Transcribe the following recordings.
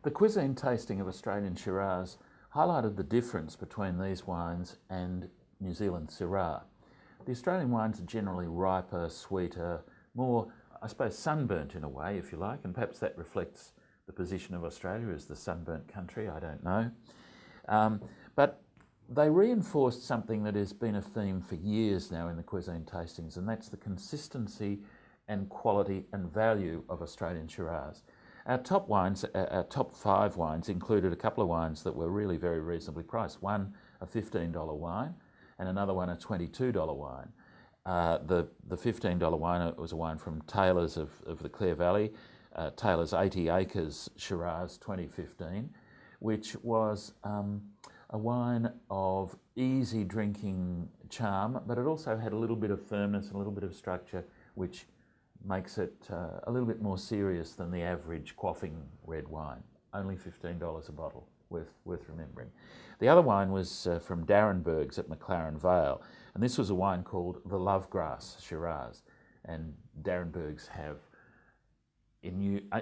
The cuisine tasting of Australian Shiraz highlighted the difference between these wines and New Zealand Syrah. The Australian wines are generally riper, sweeter, more, I suppose, sunburnt in a way, if you like, and perhaps that reflects the position of Australia as the sunburnt country, I don't know. But they reinforced something that has been a theme for years now in the cuisine tastings, and that's the consistency and quality and value of Australian Shiraz. Our top wines, our top 5 wines, included a couple of wines that were really very reasonably priced. One, a $15 wine, and another one, a $22 wine. The $15 wine was a wine from Taylor's of the Clare Valley, Taylor's 80 Acres Shiraz 2015, which was a wine of easy drinking charm, but it also had a little bit of firmness and a little bit of structure, which makes it a little bit more serious than the average quaffing red wine. Only $15 a bottle, worth remembering. The other wine was from Darrenberg's at McLaren Vale, and this was a wine called the Lovegrass Shiraz. And Darrenberg's have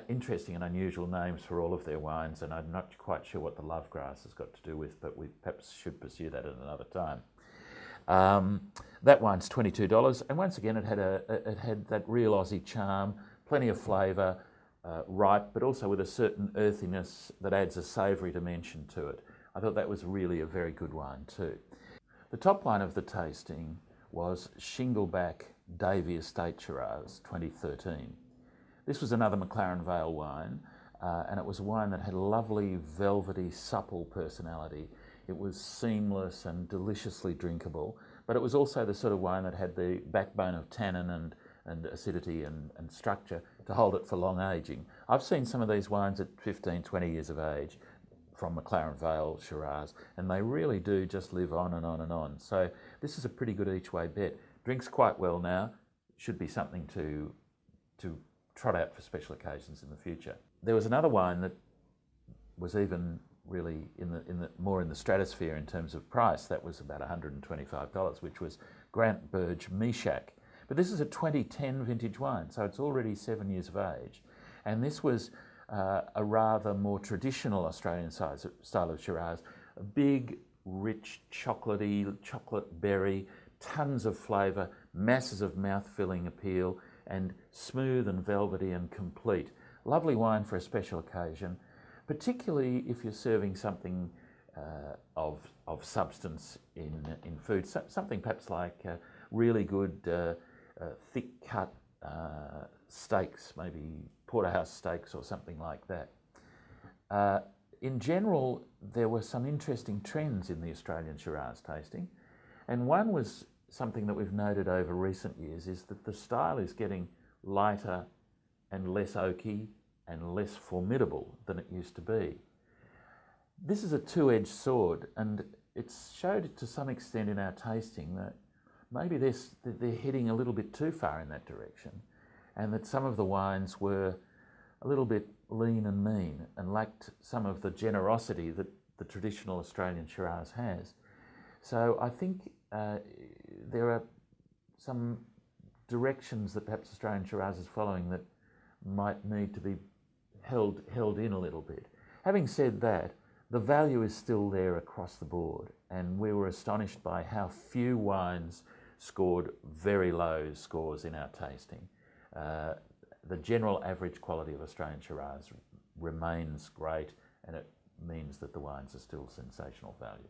interesting and unusual names for all of their wines, and I'm not quite sure what the Lovegrass has got to do with, but we perhaps should pursue that at another time. That wine's $22, and once again it had that real Aussie charm, plenty of flavour, ripe, but also with a certain earthiness that adds a savoury dimension to it. I thought that was really a very good wine too. The top line of the tasting was Shingleback Davey Estate Shiraz 2013. This was another McLaren Vale wine, and it was a wine that had a lovely, velvety, supple personality. It was seamless and deliciously drinkable, but it was also the sort of wine that had the backbone of tannin and acidity and structure to hold it for long aging. I've seen some of these wines at 15, 20 years of age from McLaren Vale Shiraz, and they really do just live on and on and on. So this is a pretty good each way bet. Drinks quite well now, should be something to trot out for special occasions in the future. There was another wine that was even really more in the stratosphere in terms of price. That was about $125, which was Grant Burge Meshach. But this is a 2010 vintage wine, so it's already 7 years of age. And this was a rather more traditional Australian style of Shiraz, a big, rich, chocolatey, chocolate berry, tons of flavour, masses of mouth-filling appeal, and smooth and velvety and complete. Lovely wine for a special occasion, particularly if you're serving something of substance in food, something perhaps like really good thick-cut steaks, maybe porterhouse steaks or something like that. In general, there were some interesting trends in the Australian Shiraz tasting, and one was something that we've noted over recent years is that the style is getting lighter and less oaky and less formidable than it used to be. This is a two-edged sword, and it's showed to some extent in our tasting that maybe they're heading a little bit too far in that direction, and that some of the wines were a little bit lean and mean and lacked some of the generosity that the traditional Australian Shiraz has. So I think there are some directions that perhaps Australian Shiraz is following that might need to be held in a little bit. Having said that, the value is still there across the board, and we were astonished by how few wines scored very low scores in our tasting. The general average quality of Australian Shiraz remains great, and it means that the wines are still sensational value.